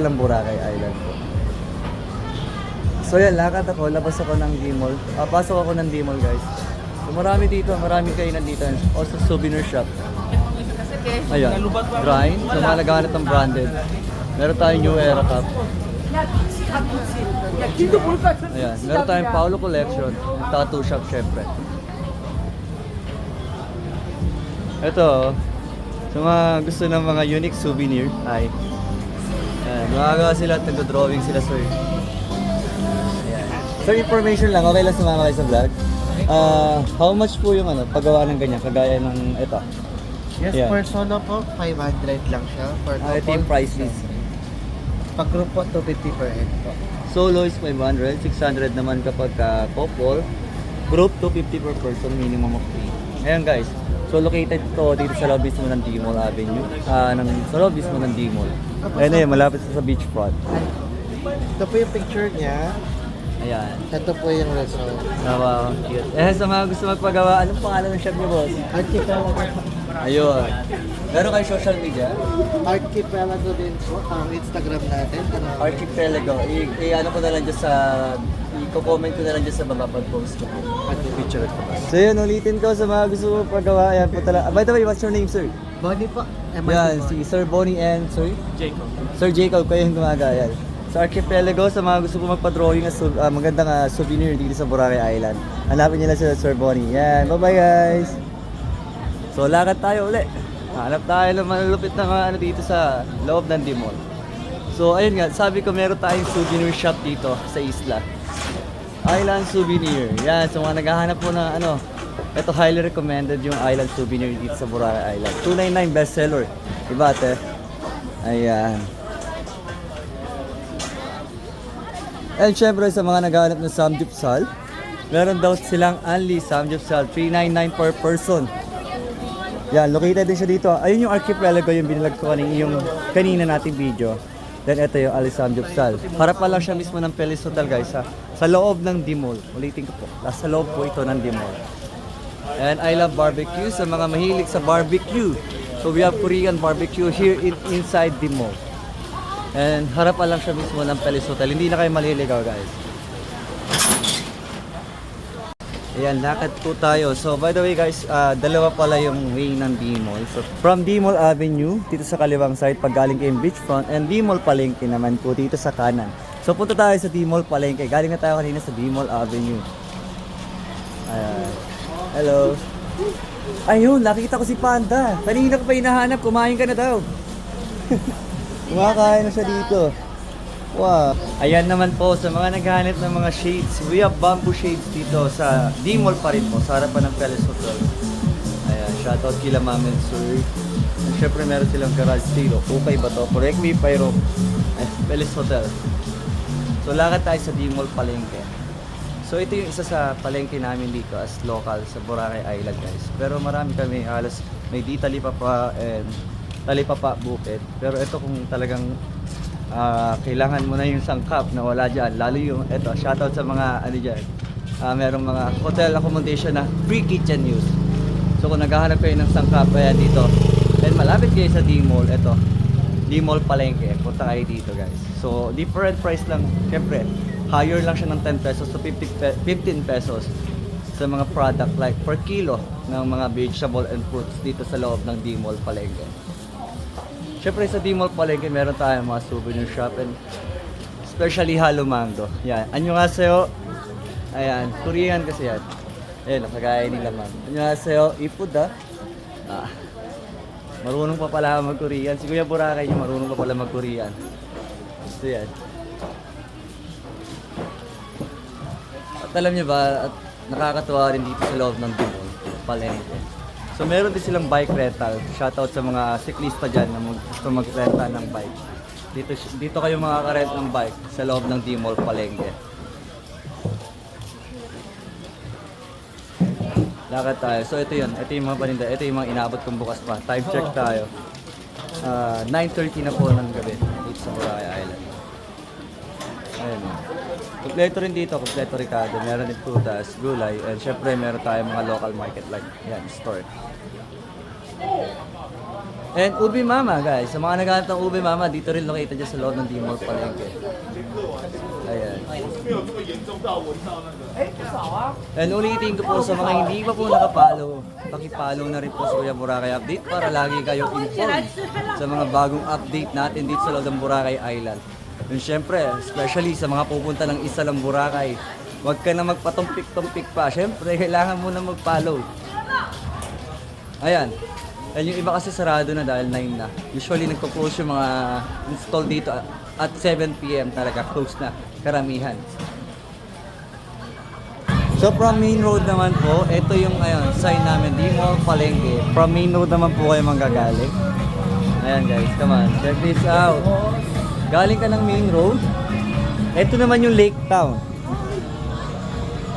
Alam Boracay Island po. So yan, lakad ako, labas ako ng D-Mall. Pasok ako ng D-Mall guys. So marami dito, maraming kainan dito. Also souvenir shop. Ayan, grind. So mga naghahanap ng branded. Meron tayong New Era Cup. Ayan, meron tayong Paolo Collection. Tattoo shop syempre. Ito, sa mga gusto ng mga unique souvenir, ay gumagawa sila at nag-drawing sila, sir. Ayan. Sir, information lang, okay lang sumama kayo sa vlog. How much po yung paggawa ng ganyan, kagaya ng ito? Yes, Ayan. per solo po, 500 lang siya. Per Ito yung price list. Pag group po, 250 per head po. Solo is 500, 600 naman kapag couple. Group, 250 per person, minimum of 3. Ayan guys, so located to dito sa loob mismo ng D-Mall Avenue. Sa loob mismo ng D-Mall. Ayan na yun, malapit sa beachfront. Ito po yung picture niya. Ayan. Ito po yung resort. Wow, cute. Sa mga gusto magpagawa, anong pangalan ng shop niyo, boss? Archipelago. Ayun. Meron kayo social media? Archipelago din po. Ang Instagram natin. Archipelago. Ano ko na lang dyan sa... I-comment ko na lang dyan sa baba pag-post ko. Picture ko. So yun, ulitin ko sa mga gusto magpagawa. Ayan po talaga. By the way, what's your name, sir? Bonnie po. Yan, si Sir Bonnie and Sir Jacob. Sir Jacob, kayo yung gumagaya. Sa Archipelago, sa mga gusto ko magpa-drawing na magandang souvenir dito sa Boracay Island. Hanapin nyo lang sila Sir Bonnie. Yan, bye-bye guys! So, lakad tayo uli. Hanap tayo ng malulupit na mga dito sa loob ng D-Mall. So, ayun nga, sabi ko meron tayong souvenir shop dito sa isla. Island Souvenir. Yan, so mga naghahanap po na ito highly recommended yung Island Souvenir dito sa Boracay Island. 299 bestseller. Diba ate? Ayan. And syempre sa mga naghahanap ng samgyupsal, meron daw silang only samgyupsal, 399 per person. Yan, located din siya dito. Ayun yung Archipelago, yung binilag ko kanina nating video. Then ito yung Ali Samgyupsal. Para pa lang siya mismo ng Pelis Hotel guys ha. Sa loob ng D-Mall. Ulitin ko po. Sa loob po ito ng D-Mall. And I love barbecue. Sa mga mahilig sa barbecue. So we have Korean barbecue here inside D-Mall. And harap pa lang siya mismo ng Pelis Hotel. Hindi na kayo maliligaw guys. Ayan, lakad po tayo. So by the way guys, dalawa pala yung way ng D-Mall. So from D-Mall Avenue, dito sa kaliwang side, pag galing kayong beachfront, and D-Mall Palengke naman po dito sa kanan. So punta tayo sa D-Mall Palengke. Galing na tayo kanina sa D-Mall Avenue. Ayan. Hello. Ayun, nakita ko si Panda. Kanina ko pa hinahanap, kumain ka na daw. Kumakain na siya dito. Wow. Ayan naman po sa mga naghahanap ng mga shades. We have bamboo shades dito sa D-Mall pa rin po, sa harapan ng Pelis Hotel. Ayan, shoutout kila Ma'am and Sir. And syempre meron silang garage sale. Okay ba to? Correct me, Pyro. Pelis Hotel. So lakad tayo sa D-Mall Palengke. So ito yung isa sa palengke namin dito as local sa Boracay Island guys. Pero marami kami, halos may di Talipapa and Talipapa Bukid. Pero ito kung talagang kailangan mo na yung sangkap na wala dyan. Lalo yung, eto, shoutout sa mga dyan. Merong mga hotel accommodation na free kitchen use. So kung naghahanap kayo ng sangkap, ayan dito. And malapit kayo sa D-Mall, eto. D-Mall Palengke. Punta kayo dito guys. So different price lang. Siyempre, higher lang siya ng 10 pesos to 15 pesos sa mga product like per kilo ng mga vegetable and fruits dito sa loob ng D-Mall Palengke. Siyempre sa D-Mall Palengke meron tayong mga souvenir shop and especially halo mango. Yan. Annyeonghaseyo. Ayan. Korean kasi yan. Ayan. Kagaya nila ma'am. Annyeonghaseyo. Ipod marunong pa pala mag-Korean. Si Kuya Boracay niya marunong pa pala mag-Korean. So yan. At alam niyo ba, at nakakatuwa rin dito sa loob ng D-Mall Palengke. So meron din silang bike rental. Shoutout sa mga siklista dyan na gusto mag-renta ng bike. Dito kayo makaka-rent ng bike sa loob ng D-Mall Palengke. Lakad tayo. So ito yun. Ito yung mga paninda. Ito yung mga inaabot kong bukas pa. Time check tayo. 9:30 na po ng gabi dito sa Boracay Island. Ayun. Kompleto rin dito, kompleto Ricardo. Meron din prutas, gulay, and syempre meron tayong mga local market like yan, store. And Ube Mama guys, sa mga naghahanap ng Ube Mama, dito rin located dyan sa loob ng D-Mall Palengke. Ayan. And ulitin ko po sa mga hindi pa po nakapalo, pakipalo na rin po sa Kuya Boracay Update para lagi kayo informed sa mga bagong update natin dito sa loob ng Boracay Island. And syempre, especially sa mga pupunta ng isa lang Boracay, huwag ka na magpatumpik-tumpik pa. Syempre, kailangan mo na mag-follow. Ayan. And yung iba kasi sarado na dahil 9 na. Usually nagpo-close yung mga install dito at 7 PM talaga close na karamihan. So from main road naman po, ito yung sign namin, D-Mall Palengke. From main road naman po kayo manggagaling. Ayan guys, come on, check this out. Galing ka ng main road. Ito naman yung Lake Town.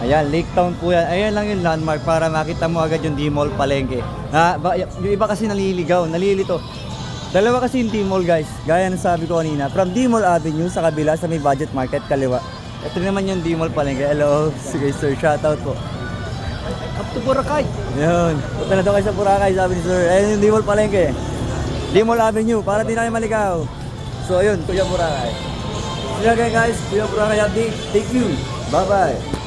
Ayan, Lake Town po yan. Ayan lang yung landmark para makita mo agad yung D-Mall Palengke. Yung iba kasi naliligaw, nalilito. Dalawa kasi yung D-Mall guys, gaya ng sabi ko kanina. From D-Mall Avenue sa kabila sa may budget market kaliwa. Ito naman yung D-Mall Palengke. Hello, sige sir, shoutout po. Up to Boracay. Yun, punta na daw kayo sa Boracay, sabi ni sir. Ayan yung D-Mall Palengke. D-Mall Avenue, para di na kayo maligaw. So ayun, Kuya Boracay. So yun guys, Kuya Boracay update. Thank you. Bye-bye.